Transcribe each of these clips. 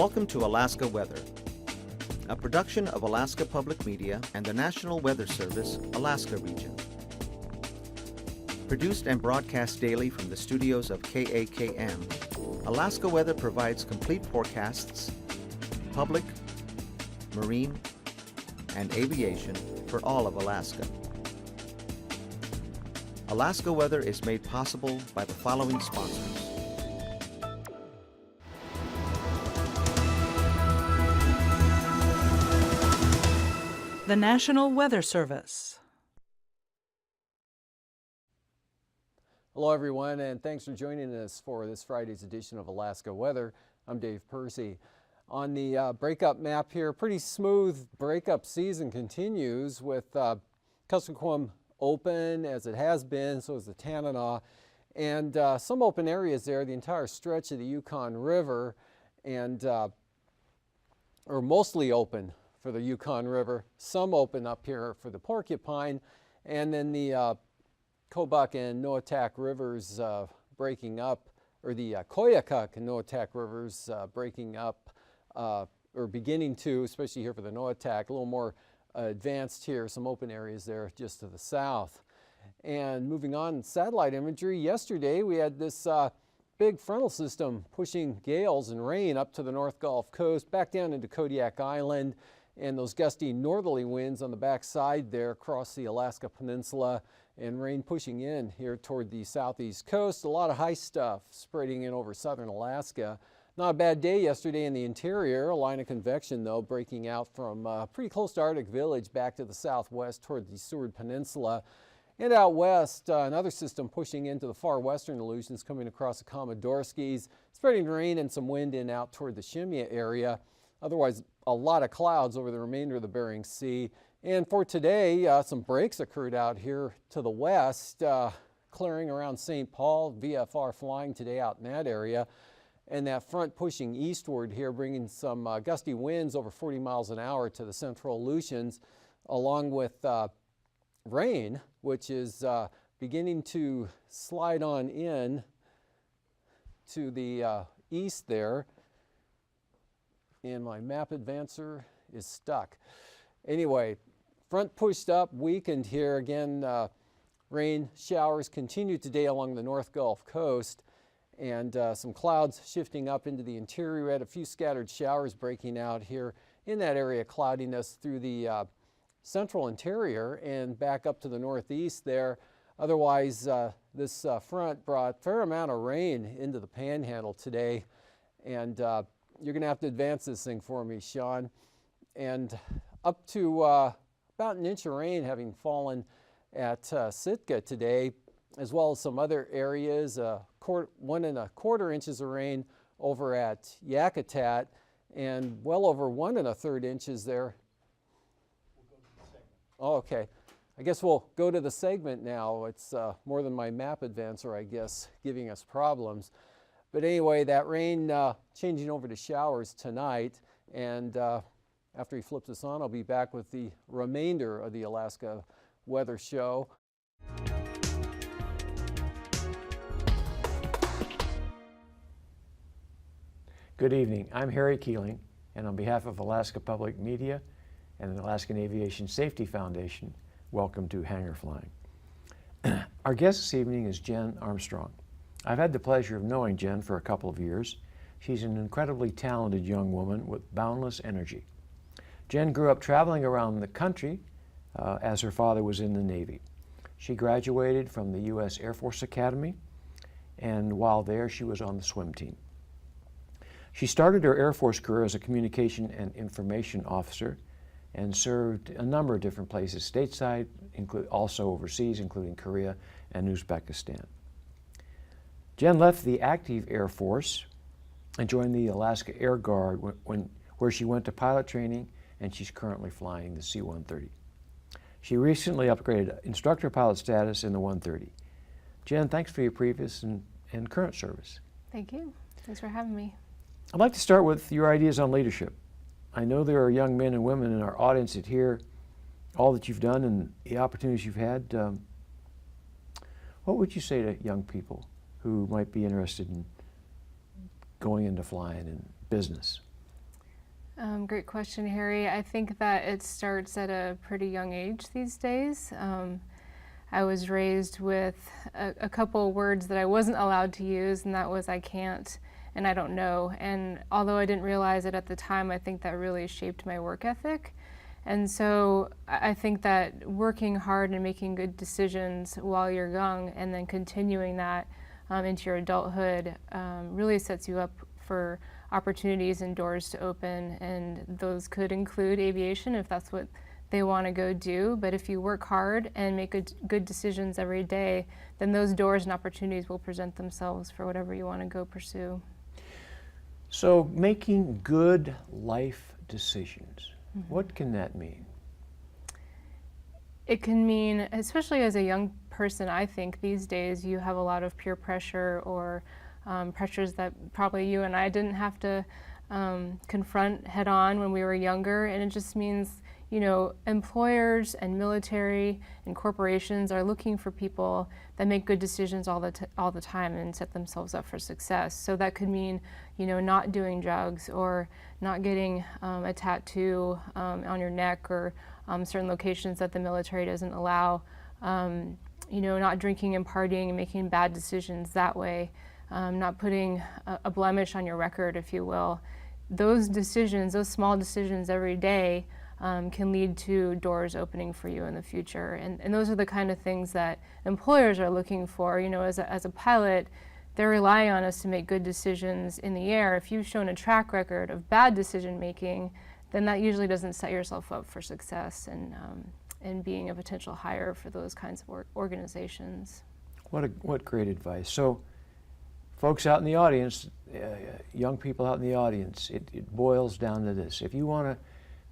Welcome to Alaska Weather, a production of Alaska Public Media and the National Weather Service, Alaska Region. Produced and broadcast daily from the studios of KAKM, Alaska Weather provides complete forecasts, public, marine, and aviation for all of Alaska. Alaska Weather is made possible by the following sponsors. The National Weather Service. Hello everyone, and thanks for joining us for this Friday's edition of Alaska Weather. I'm Dave Percy. On the breakup map here, pretty smooth breakup season continues with Kuskokwim open as it has been, so is the Tanana, and some open areas there, the entire stretch of the Yukon River, and or mostly open for the Yukon River, some open up here for the Porcupine, and then the Kobuk and Noatak rivers breaking up, or the Koyukuk and Noatak rivers breaking up, or beginning to, especially here for the Noatak, a little more advanced here, some open areas there just to the south. And moving on, satellite imagery, yesterday we had this big frontal system pushing gales and rain up to the North Gulf Coast, back down into Kodiak Island, and those gusty northerly winds on the backside there across the Alaska Peninsula, and rain pushing in here toward the southeast coast. A lot of high stuff spreading in over southern Alaska. Not a bad day yesterday in the interior. A line of convection, though, breaking out from pretty close to Arctic Village back to the southwest toward the Seward Peninsula. And out west, another system pushing into the far western Aleutians, coming across the Komodorskis, spreading rain and some wind in out toward the Shimia area. Otherwise, a lot of clouds over the remainder of the Bering Sea. And for today, some breaks occurred out here to the west, clearing around St. Paul, VFR flying today out in that area. And that front pushing eastward here, bringing some gusty winds over 40 miles an hour to the central Aleutians, along with rain, which is beginning to slide on in to the east there. And my map advancer is stuck. Anyway, front pushed up, weakened here. Again, rain showers continue today along the North Gulf Coast, and some clouds shifting up into the interior. We had a few scattered showers breaking out here in that area, cloudiness through the central interior and back up to the northeast there. Otherwise, this front brought a fair amount of rain into the panhandle today, and you're going to have to advance this thing for me, Sean. And up to about an inch of rain having fallen at Sitka today, as well as some other areas, 1 1/4 inches of rain over at Yakutat, and well over 1 1/3 inches there. We'll go to the segment. Oh, okay. I guess we'll go to the segment now. It's more than my map advancer, I guess, giving us problems. But anyway, that rain changing over to showers tonight, and after he flips us on, I'll be back with the remainder of the Alaska Weather Show. Good evening. I'm Harry Keeling, and on behalf of Alaska Public Media and the Alaskan Aviation Safety Foundation, welcome to Hangar Flying. Our guest this evening is Jen Armstrong. I've had the pleasure of knowing Jen for a couple of years. She's an incredibly talented young woman with boundless energy. Jen grew up traveling around the country as her father was in the Navy. She graduated from the U.S. Air Force Academy, and while there, she was on the swim team. She started her Air Force career as a communication and information officer and served a number of different places stateside, also overseas, including Korea and Uzbekistan. Jen left the active Air Force and joined the Alaska Air Guard where she went to pilot training, and she's currently flying the C-130. She recently upgraded instructor pilot status in the 130. Jen, thanks for your previous and current service. Thank you. Thanks for having me. I'd like to start with your ideas on leadership. I know there are young men and women in our audience that hear all that you've done and the opportunities you've had. What would you say to young people who might be interested in going into flying and business? Great question, Harry. I think that it starts at a pretty young age these days. I was raised with a couple words that I wasn't allowed to use, and that was I can't and I don't know. And although I didn't realize it at the time, I think that really shaped my work ethic. And so I think that working hard and making good decisions while you're young and then continuing that into your adulthood really sets you up for opportunities and doors to open, and those could include aviation if that's what they want to go do. But if you work hard and make good decisions every day, then those doors and opportunities will present themselves for whatever you want to go pursue. So making good life decisions, what can that mean? It can mean, especially as a young person, I think these days you have a lot of peer pressure or pressures that probably you and I didn't have to confront head on when we were younger. And it just means, you know, employers and military and corporations are looking for people that make good decisions all the time and set themselves up for success. So that could mean, you know, not doing drugs or not getting a tattoo on your neck or certain locations that the military doesn't allow. You know, not drinking and partying and making bad decisions that way. Not putting a blemish on your record, if you will. Those decisions, those small decisions every day can lead to doors opening for you in the future. And those are the kind of things that employers are looking for. You know, as a pilot, they're relying on us to make good decisions in the air. If you've shown a track record of bad decision making, then that usually doesn't set yourself up for success and being a potential hire for those kinds of organizations. What great advice. So, folks out in the audience, young people out in the audience, it boils down to this. If you want to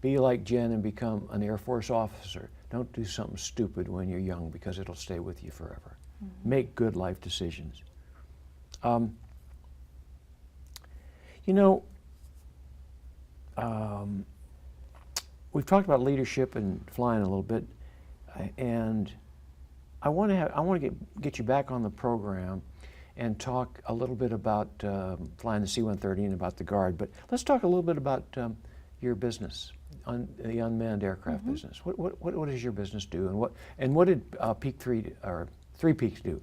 be like Jen and become an Air Force officer, don't do something stupid when you're young because it'll stay with you forever. Make good life decisions. You know, we've talked about leadership and flying a little bit, and I want to get you back on the program and talk a little bit about flying the C-130 and about the Guard. But let's talk a little bit about your business, the unmanned aircraft business. What does your business do, and what did Peak 3 or 3 Peaks do?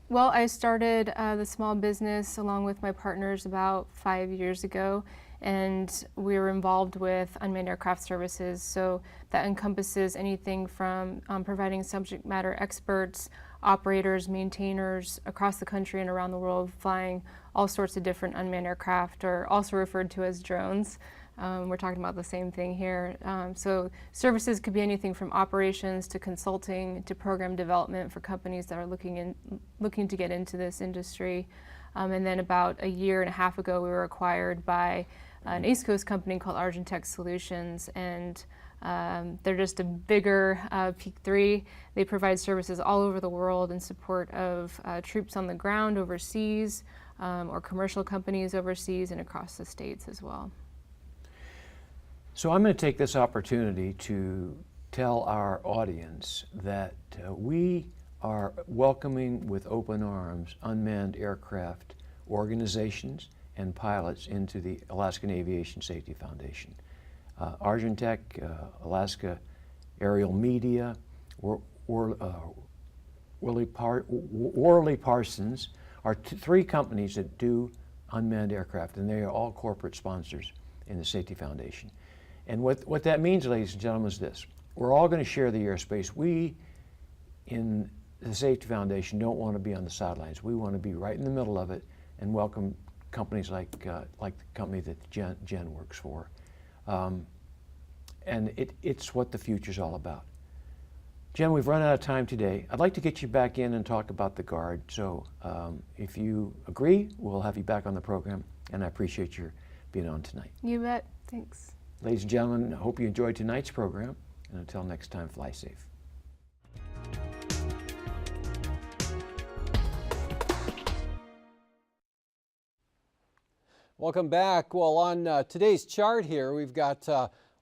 Well, I started the small business along with my partners about 5 years ago, and we were involved with unmanned aircraft services. So that encompasses anything from providing subject matter experts, operators, maintainers across the country and around the world flying all sorts of different unmanned aircraft, or also referred to as drones. We're talking about the same thing here. So services could be anything from operations to consulting to program development for companies that are looking to get into this industry. And then about a year and a half ago, we were acquired by an East Coast company called AKwx Solutions, and they're just a bigger Peak 3. They provide services all over the world in support of troops on the ground overseas, or commercial companies overseas and across the states as well. So I'm going to take this opportunity to tell our audience that we are welcoming with open arms unmanned aircraft organizations and pilots into the Alaskan Aviation Safety Foundation. Argentech, Alaska Aerial Media, Worley Parsons are three companies that do unmanned aircraft, and they are all corporate sponsors in the Safety Foundation. And what that means, ladies and gentlemen, is this. We're all going to share the airspace. We, in the Safety Foundation, don't want to be on the sidelines. We want to be right in the middle of it and welcome companies like the company that Jen works for. And it's what the future's all about. Jen, we've run out of time today. I'd like to get you back in and talk about the Guard. So if you agree, we'll have you back on the program, and I appreciate your being on tonight. You bet. Thanks. Ladies and gentlemen, I hope you enjoyed tonight's program, and until next time, fly safe. Welcome back. Well, on today's chart here, we've got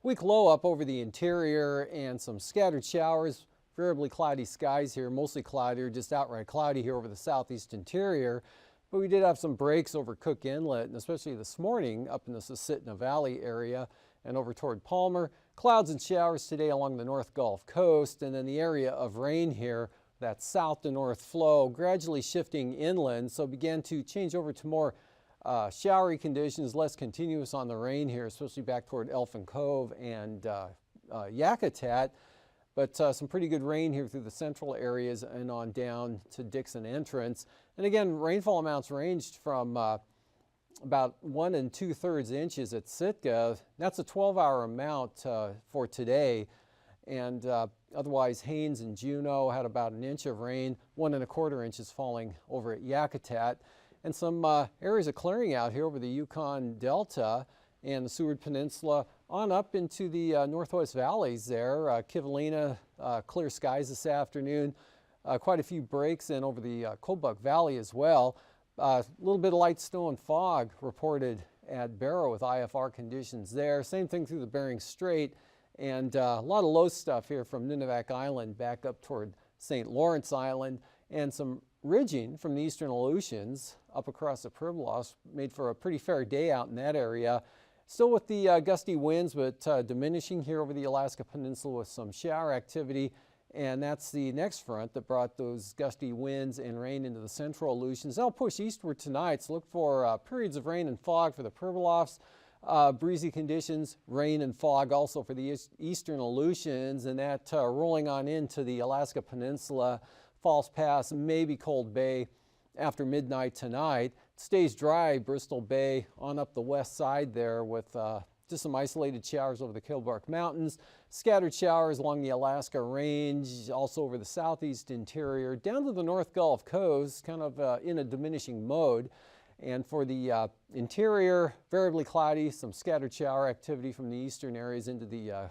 weak low up over the interior and some scattered showers, variably cloudy skies here, mostly cloudy or just outright cloudy here over the southeast interior. but we did have some breaks over Cook Inlet, and especially this morning up in the Susitna Valley area and over toward Palmer. Clouds and showers today along the North Gulf Coast, and then the area of rain here, that south to north flow, gradually shifting inland, so began to change over to more showery conditions, less continuous on the rain here, especially back toward Elfin Cove and Yakutat. But some pretty good rain here through the central areas and on down to Dixon Entrance. And again, rainfall amounts ranged from about 1 2/3 inches at Sitka. That's a 12-hour amount for today. And otherwise, Haines and Juneau had about an inch of rain, 1 1/4 inches falling over at Yakutat. And some areas of clearing out here over the Yukon Delta and the Seward Peninsula on up into the northwest valleys there. Kivalina, clear skies this afternoon. Quite a few breaks in over the Kobuk Valley as well. A little bit of light snow and fog reported at Barrow with IFR conditions there. Same thing through the Bering Strait, and a lot of low stuff here from Nunivak Island back up toward St. Lawrence Island, and some ridging from the eastern Aleutians up across the Pribilofs made for a pretty fair day out in that area. Still with the gusty winds, but diminishing here over the Alaska Peninsula with some shower activity. And that's the next front that brought those gusty winds and rain into the central Aleutians. They'll push eastward tonight, so look for periods of rain and fog for the Pribilofs. Breezy conditions, rain and fog also for the eastern Aleutians, and that rolling on into the Alaska Peninsula, False Pass, maybe Cold Bay after midnight tonight. It stays dry, Bristol Bay on up the west side there with just some isolated showers over the Kilbark Mountains, scattered showers along the Alaska Range, also over the southeast interior, down to the North Gulf Coast, kind of in a diminishing mode. And for the interior, variably cloudy, some scattered shower activity from the eastern areas into the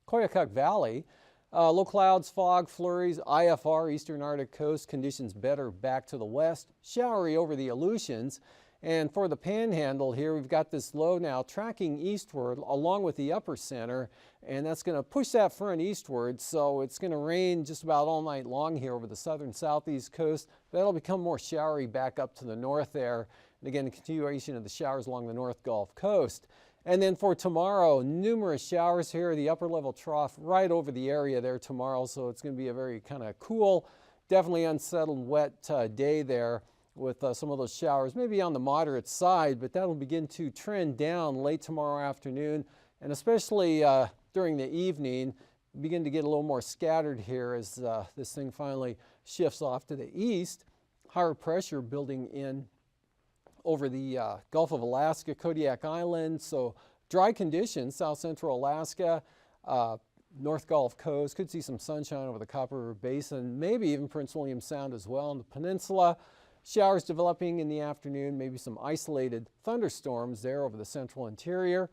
Koyukuk Valley. Low clouds, fog, flurries, IFR, eastern Arctic coast, conditions better back to the west, showery over the Aleutians. And for the panhandle here, we've got this low now tracking eastward along with the upper center, and that's going to push that front eastward, so it's going to rain just about all night long here over the southern southeast coast. That'll become more showery back up to the north there. And again, the continuation of the showers along the North Gulf Coast. And then for tomorrow, numerous showers here, the upper level trough right over the area there tomorrow, so it's going to be a very kind of cool, definitely unsettled, wet day there, with some of those showers maybe on the moderate side, but that'll begin to trend down late tomorrow afternoon, and especially during the evening, begin to get a little more scattered here as this thing finally shifts off to the east. Higher pressure building in over the Gulf of Alaska, Kodiak Island, so dry conditions, south central Alaska, North Gulf Coast. Could see some sunshine over the Copper River Basin, maybe even Prince William Sound as well in the peninsula. Showers developing in the afternoon, maybe some isolated thunderstorms there over the central interior.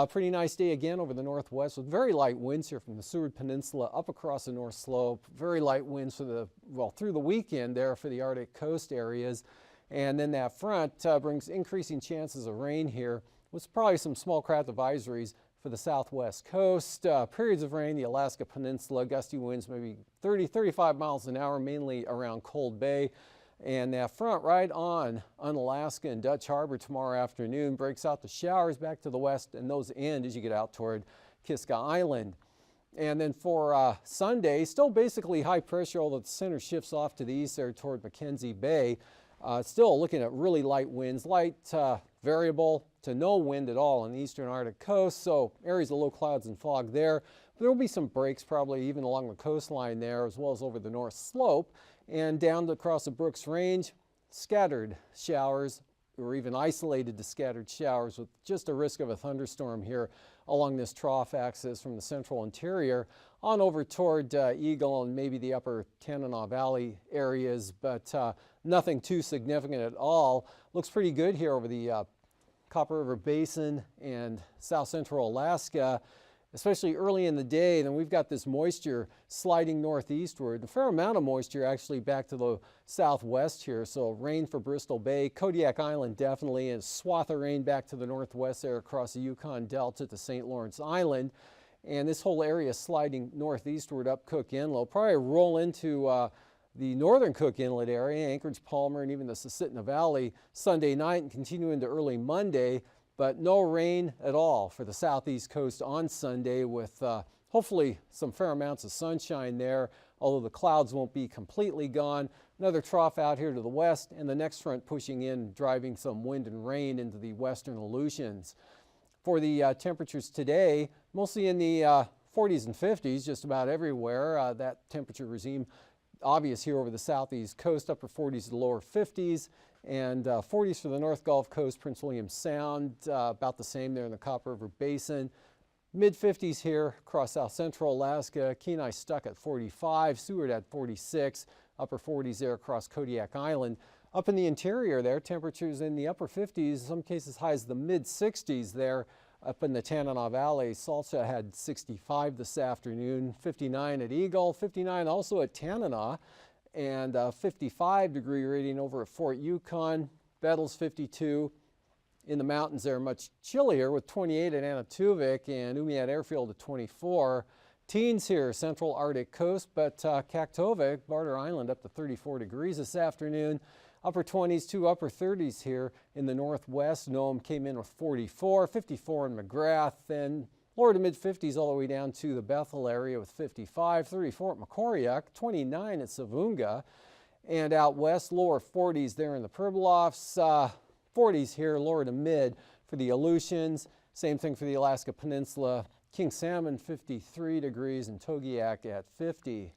Pretty nice day again over the northwest with very light winds here from the Seward Peninsula up across the North Slope. Very light winds for the, well, through the weekend there for the Arctic coast areas. And then that front brings increasing chances of rain here with probably some small craft advisories for the southwest coast. Periods of rain, the Alaska Peninsula, gusty winds maybe 30-35 miles an hour, mainly around Cold Bay. And that front right on Unalaska and Dutch Harbor tomorrow afternoon breaks out the showers back to the west, and those end as you get out toward Kiska Island. And then for Sunday, still basically high pressure, although the center shifts off to the east there toward Mackenzie Bay. Still looking at really light winds, light variable to no wind at all on the eastern Arctic coast, so areas of low clouds and fog there. There will be some breaks probably even along the coastline there, as well as over the North Slope. And down across the Brooks Range, scattered showers, or even isolated to scattered showers with just a risk of a thunderstorm here along this trough axis from the central interior on over toward Eagle and maybe the upper Tanana Valley areas, but nothing too significant at all. Looks pretty good here over the Copper River Basin and south central Alaska, especially early in the day. Then we've got this moisture sliding northeastward, a fair amount of moisture actually back to the southwest here, so rain for Bristol Bay, Kodiak Island definitely, and a swath of rain back to the northwest there across the Yukon Delta to St. Lawrence Island. And this whole area sliding northeastward up Cook Inlet. Probably roll into the northern Cook Inlet area, Anchorage, Palmer, and even the Susitna Valley Sunday night and continue into early Monday, but no rain at all for the southeast coast on Sunday, with hopefully some fair amounts of sunshine there, although the clouds won't be completely gone. Another trough out here to the west, and the next front pushing in, driving some wind and rain into the western Aleutians. For the temperatures today, mostly in the 40s and 50s just about everywhere. That temperature regime obvious here over the southeast coast, upper 40s to lower 50s, and 40s for the North Gulf Coast, Prince William Sound, about the same there in the Copper River Basin. Mid 50s here across south central Alaska. Kenai stuck at 45, Seward at 46, upper 40s there across Kodiak Island. Up in the interior there, temperatures in the upper 50s, in some cases high as the mid 60s there. Up in the Tanana Valley, Salsa had 65 this afternoon, 59 at Eagle, 59 also at Tanana, and 55-degree reading over at Fort Yukon. Bettles 52. In the mountains they're much chillier with 28 at Anatuvik and Umiat Airfield at 24. Teens here, central Arctic coast, but Kaktovik, Barter Island, up to 34 degrees this afternoon. Upper 20s to upper 30s here in the northwest. Nome came in with 44, 54 in McGrath, and lower to mid 50s all the way down to the Bethel area with 55, 34 at Macoriac, 29 at Savunga, and out west lower 40s there in the Pribilofs, 40s here lower to mid for the Aleutians. Same thing for the Alaska Peninsula. King Salmon 53 degrees and Togiak at 50.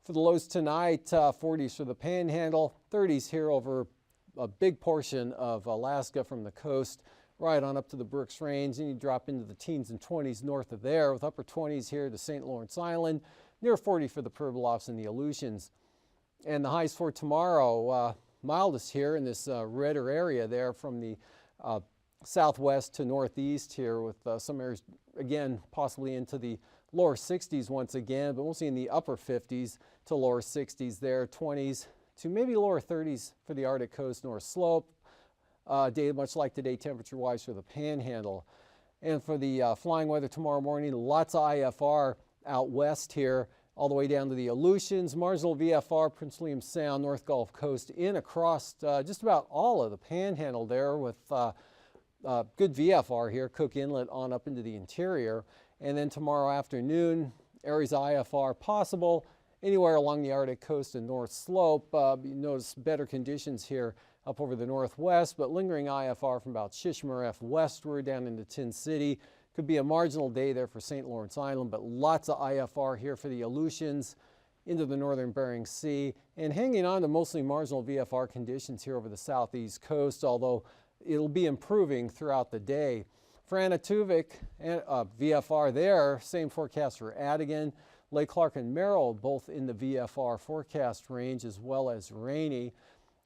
For the lows tonight, 40s for the Panhandle, 30s here over a big portion of Alaska from the coast right on up to the Brooks Range, and you drop into the teens and 20s north of there, with upper 20s here to St. Lawrence Island, near 40 for the Pribilofs and the Aleutians. And the highs for tomorrow, mildest here in this redder area there from the southwest to northeast here, with some areas again possibly into the lower 60s once again, but mostly in the upper 50s to lower 60s there, 20s to maybe lower 30s for the Arctic coast North Slope. Day much like today temperature-wise for the Panhandle. And for the flying weather tomorrow morning, lots of IFR out west here, all the way down to the Aleutians, marginal VFR, Prince William Sound, North Gulf Coast, in across just about all of the Panhandle there, with good VFR here, Cook Inlet on up into the interior. And then tomorrow afternoon, areas of IFR possible anywhere along the Arctic coast and North Slope. You notice better conditions here up over the northwest, but lingering IFR from about Shishmaref westward down into Tin City. Could be a marginal day there for St. Lawrence Island, but lots of IFR here for the Aleutians into the northern Bering Sea, and hanging on to mostly marginal VFR conditions here over the southeast coast, although it'll be improving throughout the day. For Anatuvik, VFR there, same forecast for Adigan, Lake Clark and Merrill, both in the VFR forecast range, as well as rainy.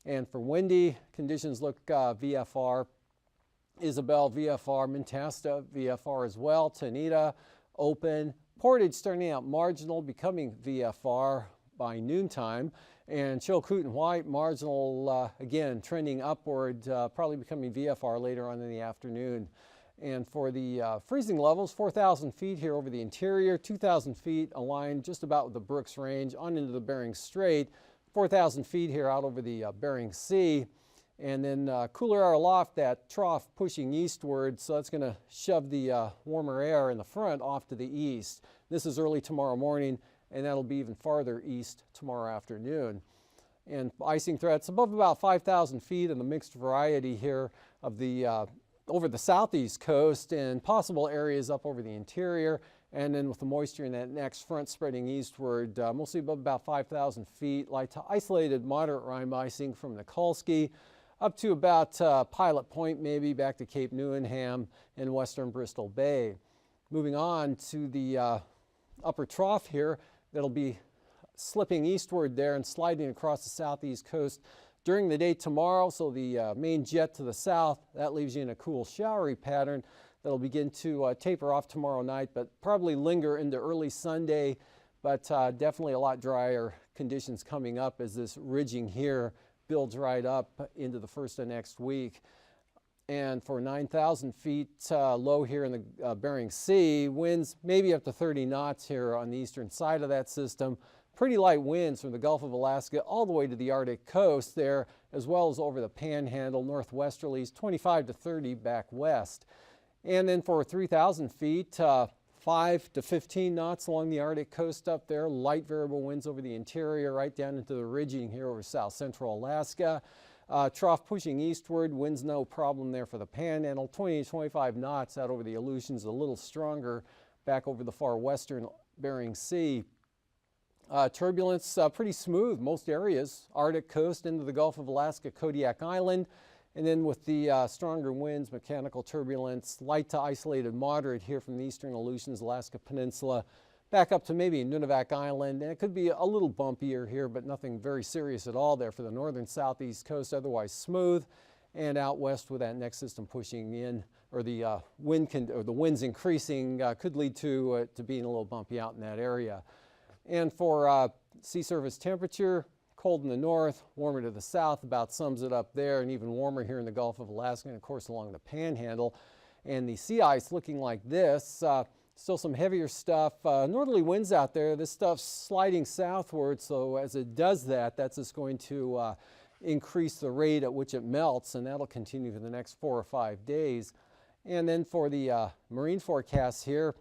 And for windy, conditions look VFR, Isabel VFR, Mentasta VFR as well, Tanita open, Portage starting out marginal, becoming VFR by noontime, and Chilkoot and White marginal, again trending upward, probably becoming VFR later on in the afternoon. And for the freezing levels, 4,000 feet here over the interior, 2,000 feet aligned just about with the Brooks Range on into the Bering Strait, 4,000 feet here out over the Bering Sea, and then cooler air aloft, that trough pushing eastward, so that's going to shove the warmer air in the front off to the east. This is early tomorrow morning, and that'll be even farther east tomorrow afternoon. And icing threats above about 5,000 feet in the mixed variety here of the over the southeast coast, and possible areas up over the interior, and then with the moisture in that next front spreading eastward, mostly above about 5,000 feet, light to isolated moderate rime icing from Nikolsky up to about Pilot Point, maybe back to Cape Newenham and western Bristol Bay. Moving on to the upper trough here, that'll be slipping eastward there and sliding across the southeast coast during the day tomorrow. So the main jet to the south, that leaves you in a cool showery pattern that'll begin to taper off tomorrow night, but probably linger into early Sunday, but definitely a lot drier conditions coming up as this ridging here builds right up into the first of next week. And for 9,000 feet low here in the Bering Sea, winds maybe up to 30 knots here on the eastern side of that system, pretty light winds from the Gulf of Alaska all the way to the Arctic coast there, as well as over the Panhandle, northwesterlies 25 to 30 back west. And then for 3,000 feet, 5 to 15 knots along the Arctic coast up there, light variable winds over the interior, right down into the ridging here over south central Alaska. Trough pushing eastward, winds no problem there for the Panhandle, 20 to 25 knots out over the Aleutians, a little stronger back over the far western Bering Sea. Turbulence pretty smooth, most areas, Arctic coast into the Gulf of Alaska, Kodiak Island. And then with the stronger winds, mechanical turbulence, light to isolated moderate here from the eastern Aleutians, Alaska Peninsula, back up to maybe Nunivak Island. And it could be a little bumpier here, but nothing very serious at all there for the northern southeast coast, otherwise smooth. And out west with that next system pushing in, or the winds increasing, could lead to being a little bumpy out in that area. And for sea surface temperature, cold in the north, warmer to the south, about sums it up there, and even warmer here in the Gulf of Alaska and of course along the Panhandle. And the sea ice looking like this, still some heavier stuff, northerly winds out there, this stuff's sliding southward, so as it does that, that's just going to increase the rate at which it melts, and that'll continue for the next 4 or 5 days. And then for the marine forecast here,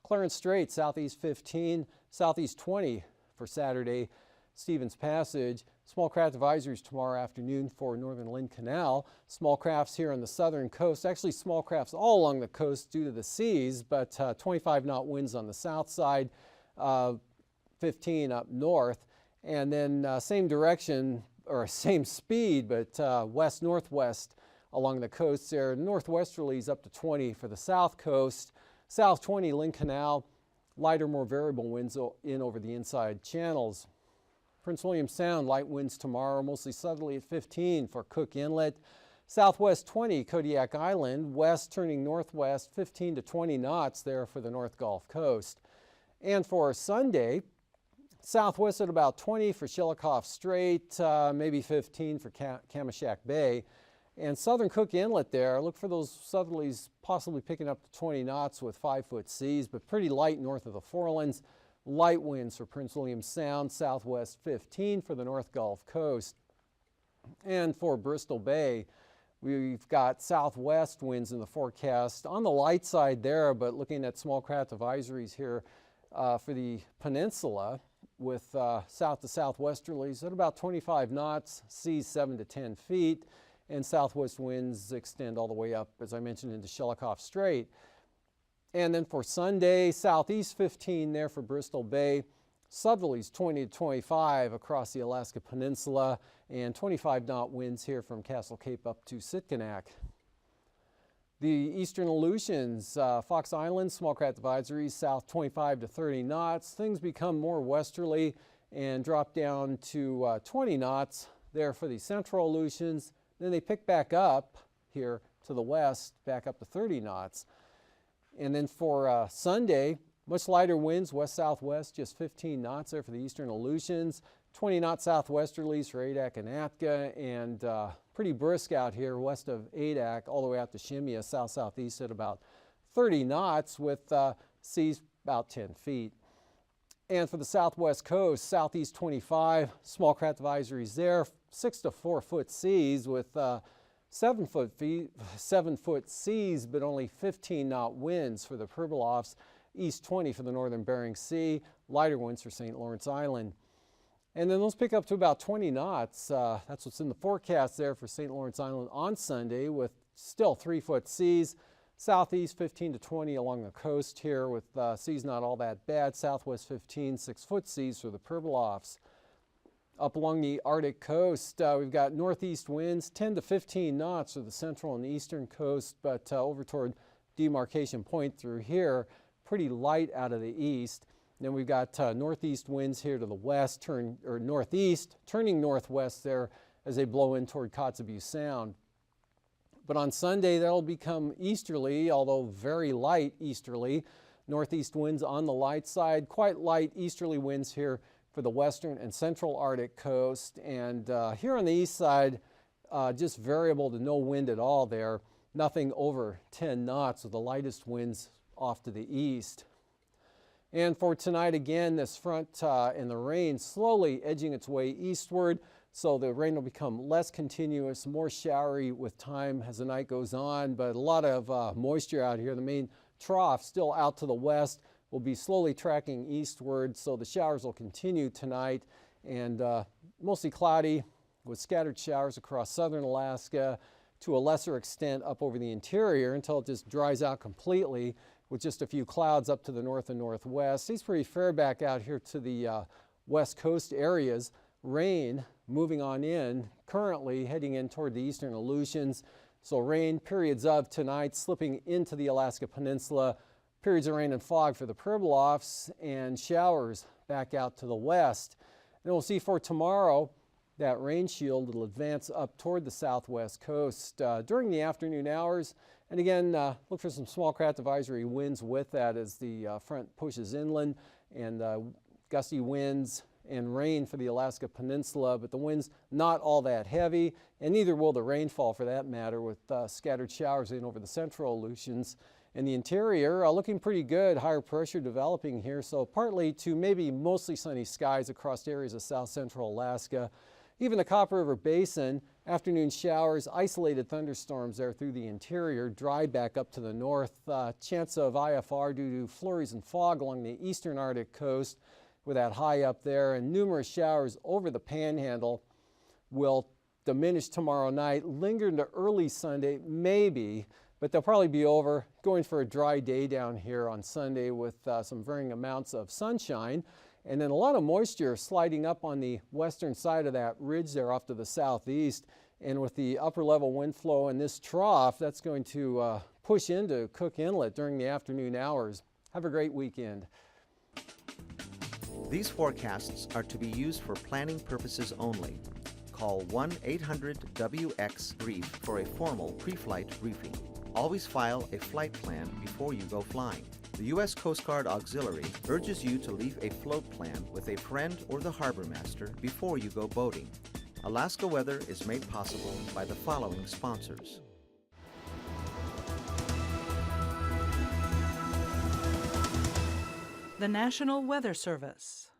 Clarence Strait, southeast 15, southeast 20 for Saturday, Stevens Passage. Small craft advisories tomorrow afternoon for northern Lynn Canal. Small crafts here on the southern coast. Actually, small crafts all along the coast due to the seas, but 25 knot winds on the south side, 15 up north. And then same direction, or same speed, but west-northwest along the coast there. Northwesterlies up to 20 for the south coast. South 20, Lynn Canal. Lighter, more variable winds in over the inside channels. Prince William Sound, light winds tomorrow, mostly southerly at 15 for Cook Inlet. Southwest 20, Kodiak Island. West turning northwest, 15 to 20 knots there for the North Gulf Coast. And for Sunday, southwest at about 20 for Shelikof Strait, maybe 15 for Kamishak Bay. And southern Cook Inlet there, look for those southerlies possibly picking up to 20 knots with 5-foot seas, but pretty light north of the Forelands. Light winds for Prince William Sound, southwest 15 for the North Gulf Coast. And for Bristol Bay, we've got southwest winds in the forecast on the light side there, but looking at small craft advisories here for the peninsula with south to southwesterlies at about 25 knots, seas 7 to 10 feet, and southwest winds extend all the way up, as I mentioned, into Shelikof Strait. And then for Sunday, southeast 15 there for Bristol Bay, southerlies 20 to 25 across the Alaska Peninsula, and 25 knot winds here from Castle Cape up to Sitkinak. The eastern Aleutians, Fox Island, small craft advisories, south 25 to 30 knots. Things become more westerly and drop down to 20 knots there for the central Aleutians. Then they pick back up here to the west, back up to 30 knots. And then for Sunday, much lighter winds, west-southwest, just 15 knots there for the eastern Aleutians, 20 knot southwesterlies for Adak and Atka, and pretty brisk out here west of Adak all the way out to Shemya, south-southeast at about 30 knots with seas about 10 feet. And for the southwest coast, southeast 25, small craft advisories there, 6 to 4 foot seas with 7 foot seas, but only 15 knot winds for the Pribilofs, east 20 for the northern Bering Sea, lighter winds for St. Lawrence Island. And then those pick up to about 20 knots. That's what's in the forecast there for St. Lawrence Island on Sunday with still 3 foot seas, southeast 15 to 20 along the coast here with seas not all that bad, southwest 15, 6 foot seas for the Pribilofs. Up along the Arctic coast, we've got northeast winds, 10 to 15 knots for the central and eastern coast, but over toward Demarcation Point through here, pretty light out of the east. Then we've got northeast winds here to the west, northeast, turning northwest there as they blow in toward Kotzebue Sound. But on Sunday, that'll become easterly, although very light easterly. Northeast winds on the light side, quite light easterly winds here for the western and central Arctic coast. And here on the east side, just variable to no wind at all there. Nothing over 10 knots with the lightest winds off to the east. And for tonight, again, this front and the rain slowly edging its way eastward, so the rain will become less continuous, more showery with time as the night goes on, but a lot of moisture out here. The main trough still out to the west will be slowly tracking eastward, so the showers will continue tonight, and mostly cloudy with scattered showers across southern Alaska, to a lesser extent up over the interior until it just dries out completely with just a few clouds up to the north and northwest. Seems pretty fair back out here to the west coast areas. Rain moving on in, currently heading in toward the eastern Aleutians. So rain periods of tonight slipping into the Alaska Peninsula, periods of rain and fog for the Pribilofs, and showers back out to the west. And we'll see for tomorrow, that rain shield will advance up toward the southwest coast during the afternoon hours. And again, look for some small craft advisory winds with that as the front pushes inland, and gusty winds and rain for the Alaska Peninsula, but the winds not all that heavy, and neither will the rainfall for that matter, with scattered showers in over the central Aleutians. In the interior, looking pretty good, higher pressure developing here, so partly to maybe mostly sunny skies across areas of south central Alaska. Even the Copper River Basin, afternoon showers, isolated thunderstorms there through the interior, dry back up to the north. Chance of IFR due to flurries and fog along the eastern Arctic coast with that high up there, and numerous showers over the Panhandle will diminish tomorrow night, linger into early Sunday, maybe, but they'll probably be over. Going for a dry day down here on Sunday with some varying amounts of sunshine. And then a lot of moisture sliding up on the western side of that ridge there off to the southeast. And with the upper level wind flow in this trough, that's going to push into Cook Inlet during the afternoon hours. Have a great weekend. These forecasts are to be used for planning purposes only. Call 1-800-WX-BRIEF for a formal pre-flight briefing. Always file a flight plan before you go flying. The U.S. Coast Guard Auxiliary urges you to leave a float plan with a friend or the harbor master before you go boating. Alaska Weather is made possible by the following sponsors. The National Weather Service.